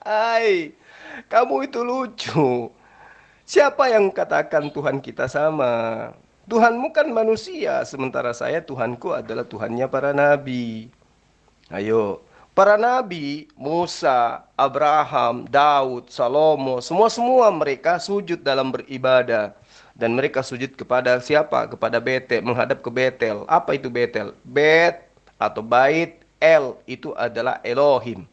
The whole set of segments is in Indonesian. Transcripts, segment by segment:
Hai, kamu itu lucu. Siapa yang katakan Tuhan kita sama? Tuhanmu kan manusia, sementara saya Tuhanku adalah Tuhannya para nabi. Ayo, para nabi, Musa, Abraham, Daud, Salomo, semua-semua mereka sujud dalam beribadah. Dan mereka sujud kepada siapa? Kepada Betel, menghadap ke Betel. Apa itu Betel? Bet atau Bait El itu adalah Elohim.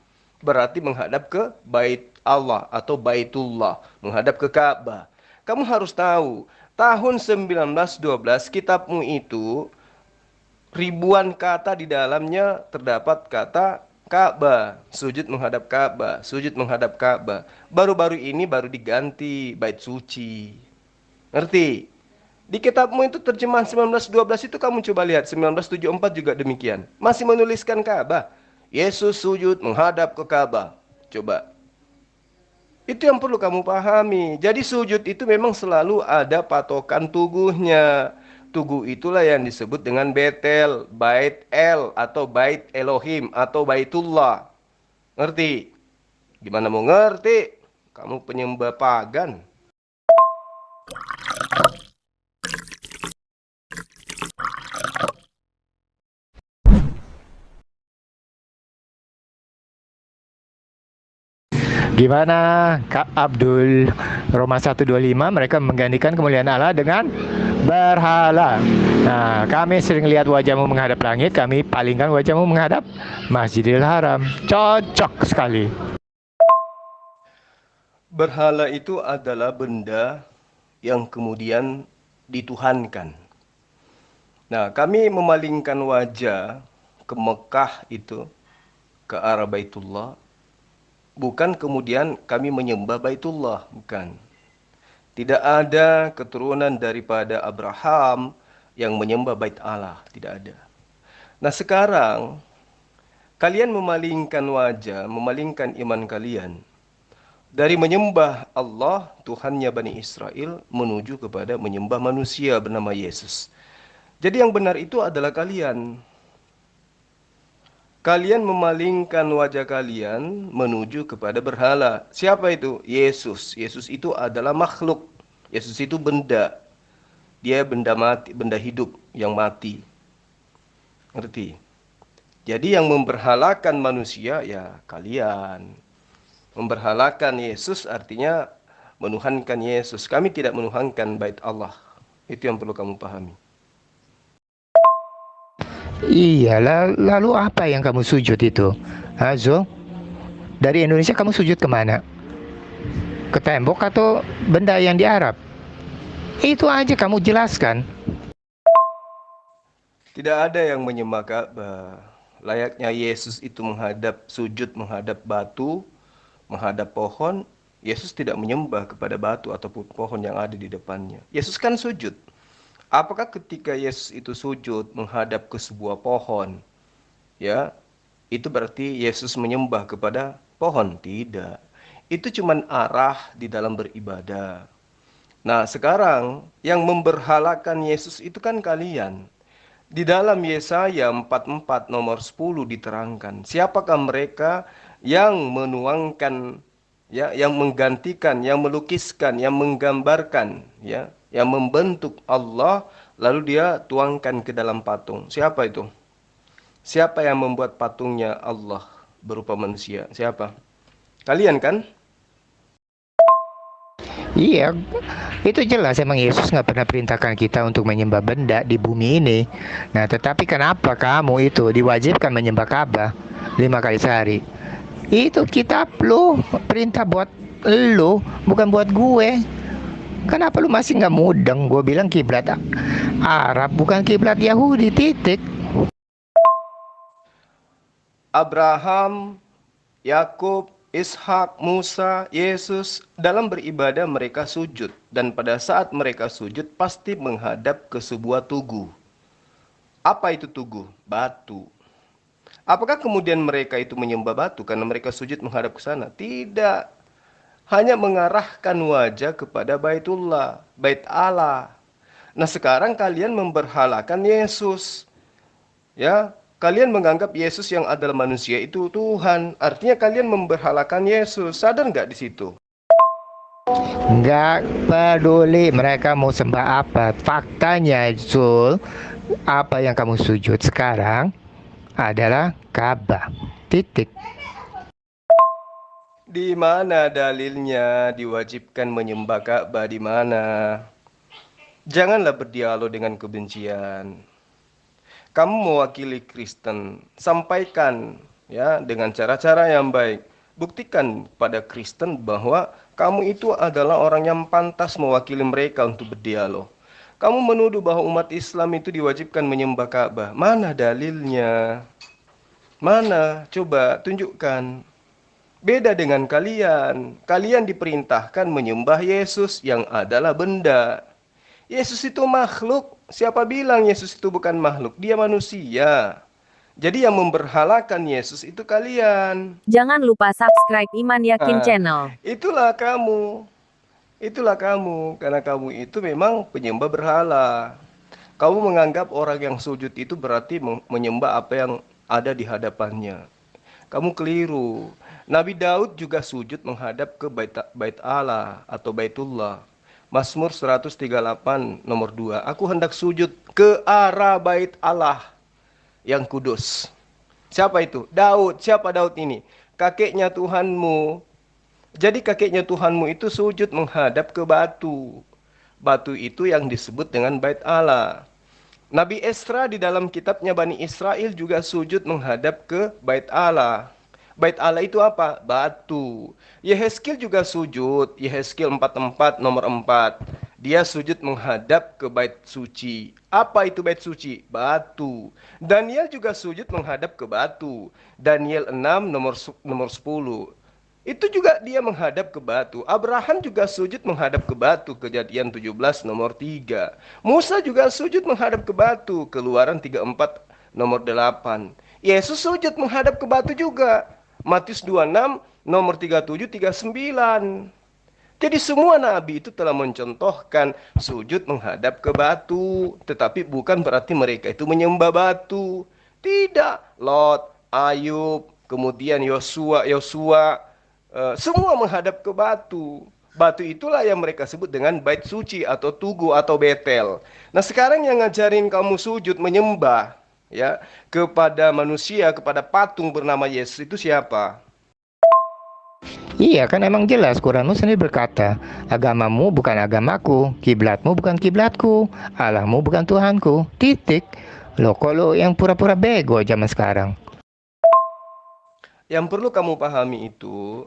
Berarti menghadap ke Bait Allah atau Baitullah, menghadap ke Ka'bah. Kamu harus tahu, tahun 1912 kitabmu itu ribuan kata di dalamnya terdapat kata Ka'bah, sujud menghadap Ka'bah, sujud menghadap Ka'bah. Baru-baru ini baru diganti bait suci. Ngerti? Di kitabmu itu terjemahan 1912 itu kamu coba lihat, 1974 juga demikian. Masih menuliskan Ka'bah. Yesus sujud menghadap ke Ka'bah. Coba. Itu yang perlu kamu pahami. Jadi sujud itu memang selalu ada patokan tuguhnya. Tugu itulah yang disebut dengan Betel, Bait El, atau Bait Elohim, atau Baitullah. Ngerti? Gimana mau ngerti? Kamu penyembah pagan. Gimana Kak Abdul? Roma 125 mereka menggantikan kemuliaan Allah dengan berhala. Nah, kami sering lihat wajahmu menghadap langit, kami palingkan wajahmu menghadap Masjidil Haram. Cocok sekali. Berhala itu adalah benda yang kemudian dituhankan. Nah, kami memalingkan wajah ke Mekah itu, ke arah Baitullah, bukan kemudian kami menyembah Baitullah, bukan. Tidak ada keturunan daripada Abraham yang menyembah Bait Allah, tidak ada. Nah, sekarang kalian memalingkan wajah, memalingkan iman kalian dari menyembah Allah, Tuhannya Bani Israel, menuju kepada menyembah manusia bernama Yesus. Jadi yang benar itu adalah kalian. Kalian memalingkan wajah kalian menuju kepada berhala. Siapa itu? Yesus. Yesus itu adalah makhluk. Yesus itu benda. Dia benda mati, benda hidup yang mati. Ngerti? Jadi yang memberhalakan manusia ya kalian. Memberhalakan Yesus artinya menuhankan Yesus. Kami tidak menuhankan bait Allah. Itu yang perlu kamu pahami. Iya, lalu apa yang kamu sujud itu? Azul, dari Indonesia kamu sujud kemana? Ke tembok atau benda yang di Arab? Itu aja kamu jelaskan. Tidak ada yang menyembah Ka'bah. Layaknya Yesus itu menghadap sujud menghadap batu, menghadap pohon, Yesus tidak menyembah kepada batu ataupun pohon yang ada di depannya. Yesus kan sujud. Apakah ketika Yesus itu sujud menghadap ke sebuah pohon, ya, itu berarti Yesus menyembah kepada pohon? Tidak. Itu cuman arah di dalam beribadah. Nah, sekarang yang memberhalakan Yesus itu kan kalian. Di dalam Yesaya 44 nomor 10 diterangkan, siapakah mereka yang menuangkan, ya, yang menggantikan, yang melukiskan, yang menggambarkan, ya, yang membentuk Allah lalu dia tuangkan ke dalam patung. Siapa itu? Siapa yang membuat patungnya Allah berupa manusia? Siapa? Kalian kan? Iya, itu jelas emang Yesus nggak pernah perintahkan kita untuk menyembah benda di bumi ini. Nah, tetapi kenapa kamu itu diwajibkan menyembah Ka'bah 5 kali sehari? Itu kitab lu, perintah buat lu, bukan buat gue. Kenapa lu masih nggak mudeng? Gue bilang kiblat Arab, bukan kiblat Yahudi, titik. Abraham, Yakub, Ishak, Musa, Yesus, dalam beribadah mereka sujud. Dan pada saat mereka sujud pasti menghadap ke sebuah tugu. Apa itu tugu? Batu. Apakah kemudian mereka itu menyembah batu karena mereka sujud menghadap ke sana? Tidak. Hanya mengarahkan wajah kepada Baitullah, Bait Allah. Nah, sekarang kalian memberhalakan Yesus. Ya, Kalian menganggap Yesus yang adalah manusia itu Tuhan. Artinya kalian memberhalakan Yesus. Sadar nggak di situ? Nggak peduli mereka mau sembah apa. Faktanya, Zul, apa yang kamu sujud sekarang adalah Ka'bah. Titik. Di mana dalilnya diwajibkan menyembah Ka'bah di mana? Janganlah berdialog dengan kebencian. Kamu mewakili Kristen, sampaikan ya dengan cara-cara yang baik. Buktikan pada Kristen bahwa kamu itu adalah orang yang pantas mewakili mereka untuk berdialog. Kamu menuduh bahwa umat Islam itu diwajibkan menyembah Ka'bah. Mana dalilnya? Mana? Coba tunjukkan. Beda dengan kalian. Kalian diperintahkan menyembah Yesus yang adalah benda. Yesus itu makhluk. Siapa bilang Yesus itu bukan makhluk? Dia manusia. Jadi yang memberhalakan Yesus itu kalian. Jangan lupa subscribe Iman Yakin Nah, Channel. itulah kamu. Itulah kamu. Karena kamu itu memang penyembah berhala. Kamu menganggap orang yang sujud itu berarti menyembah apa yang ada di hadapannya. Kamu keliru. Nabi Daud juga sujud menghadap ke bait Allah atau Baitullah. Mazmur 138 nomor 2. Aku hendak sujud ke arah bait Allah yang kudus. Siapa itu? Daud. Siapa Daud ini? Kakeknya Tuhanmu. Jadi kakeknya Tuhanmu itu sujud menghadap ke batu. Batu itu yang disebut dengan bait Allah. Nabi Esra di dalam kitabnya Bani Israel juga sujud menghadap ke bait Allah. Bait Allah itu apa? Batu. Yehezkiel juga sujud. Yehezkiel 44 nomor 4. Dia sujud menghadap ke bait suci. Apa itu bait suci? Batu. Daniel juga sujud menghadap ke batu. Daniel 6 nomor 10. Itu juga dia menghadap ke batu. Abraham juga sujud menghadap ke batu. Kejadian 17 nomor 3. Musa juga sujud menghadap ke batu. Keluaran 34 nomor 8. Yesus sujud menghadap ke batu juga. Matius 26 nomor 37 39. Jadi semua nabi itu telah mencontohkan sujud menghadap ke batu, tetapi bukan berarti mereka itu menyembah batu. Tidak. Lot, Ayub, kemudian Yosua, semua menghadap ke batu. Batu itulah yang mereka sebut dengan bait suci atau tugu atau betel. Nah, sekarang yang ngajarin kamu sujud menyembah ya kepada manusia, kepada patung bernama Yesus itu siapa? Iya kan emang jelas Quranmu sendiri berkata, agamamu bukan agamaku, kiblatmu bukan kiblatku, Allahmu bukan Tuhanku. Titik. Loh, kalau yang pura-pura bego zaman sekarang. Yang perlu kamu pahami itu,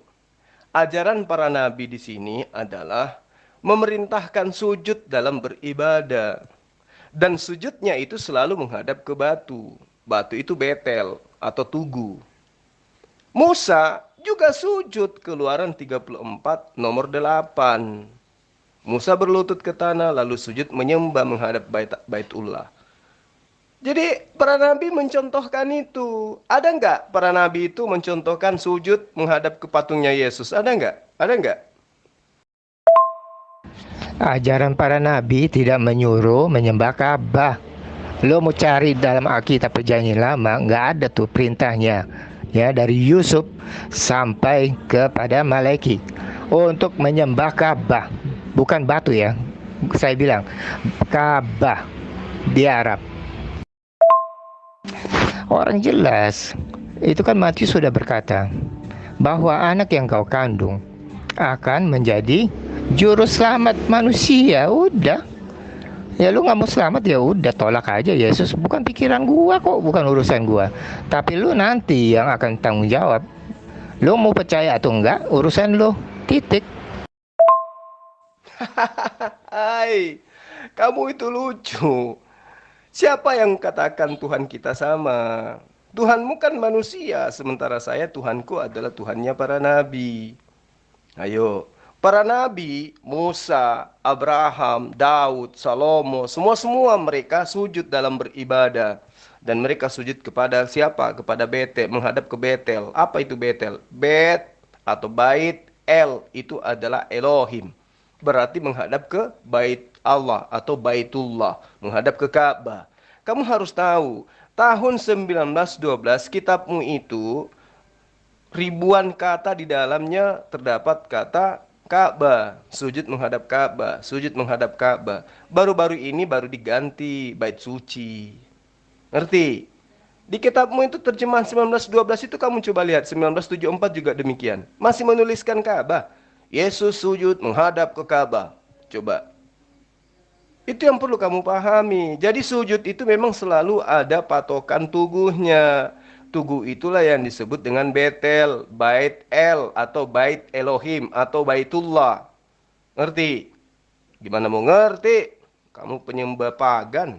ajaran para nabi di sini adalah memerintahkan sujud dalam beribadah. Dan sujudnya itu selalu menghadap ke batu. Batu itu betel atau tugu. Musa juga sujud, Keluaran 34 nomor 8. Musa berlutut ke tanah lalu sujud menyembah menghadap Baitullah. Jadi para nabi mencontohkan itu. Ada nggak para nabi itu mencontohkan sujud menghadap ke patungnya Yesus? Ada nggak? Ada nggak? Ajaran para nabi tidak menyuruh menyembah Ka'bah. Lo mau cari dalam Alkitab Perjanjian Lama, nggak ada tuh perintahnya. Ya, dari Yusuf sampai kepada Malaki untuk menyembah Ka'bah, bukan batu ya. Saya bilang Ka'bah di Arab. Orang jelas. Itu kan Matius sudah berkata bahwa anak yang kau kandung akan menjadi juru selamat manusia. Udah. Ya lu nggak mau selamat ya udah tolak aja Yesus. Bukan pikiran gua kok, bukan urusan gua. Tapi lu nanti yang akan tanggung jawab. Lu mau percaya atau enggak urusan lu. Titik. Hai, kamu itu lucu. Siapa yang katakan Tuhan kita sama? Tuhanmu kan manusia, sementara saya Tuhanku adalah Tuhannya para nabi. Ayo, para nabi, Musa, Abraham, Daud, Salomo, semua mereka sujud dalam beribadah. Dan mereka sujud kepada siapa? Kepada Betel, menghadap ke Betel. Apa itu Betel? Bet atau Bait El itu adalah Elohim. Berarti menghadap ke Bait Allah atau Baitullah, menghadap ke Ka'bah. Kamu harus tahu, Tahun 1912 kitabmu itu ribuan kata di dalamnya terdapat kata Ka'bah, sujud menghadap Ka'bah, sujud menghadap Ka'bah. Baru-baru ini baru diganti bait suci. Ngerti? Di kitabmu itu terjemahan 1912 itu kamu coba lihat, 1974 juga demikian. Masih menuliskan Ka'bah. Yesus sujud menghadap ke Ka'bah. Coba. Itu yang perlu kamu pahami. Jadi sujud itu memang selalu ada patokan tuguhnya. Tugu itulah yang disebut dengan Betel, Bait El, atau Bait Elohim, atau Baitullah. Ngerti? Gimana mau ngerti? Kamu penyembah pagan.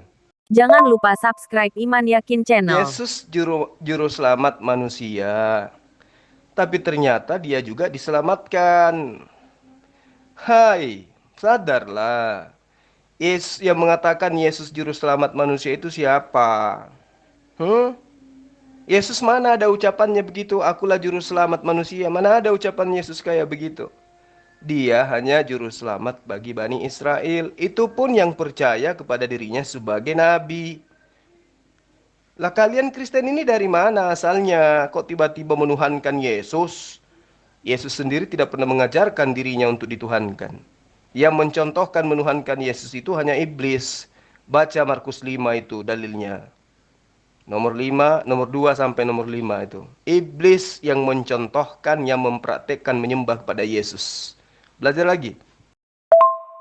Jangan lupa subscribe Iman Yakin Channel. Yesus juru selamat manusia. Tapi ternyata dia juga diselamatkan. Hai, sadarlah. Yesus yang mengatakan Yesus juru selamat manusia itu siapa? Yesus mana ada ucapannya begitu? Akulah juru selamat manusia. Mana ada ucapan Yesus kayak begitu? Dia hanya juru selamat bagi Bani Israel. Itu pun yang percaya kepada dirinya sebagai nabi. Lah kalian Kristen ini dari mana asalnya? Kok tiba-tiba menuhankan Yesus? Yesus sendiri tidak pernah mengajarkan dirinya untuk dituhankan. Yang mencontohkan menuhankan Yesus itu hanya iblis. Baca Markus 5 itu dalilnya. Nomor 5, nomor 2 sampai nomor 5 itu. Iblis yang mencontohkan, yang mempraktekkan menyembah kepada Yesus. Belajar lagi.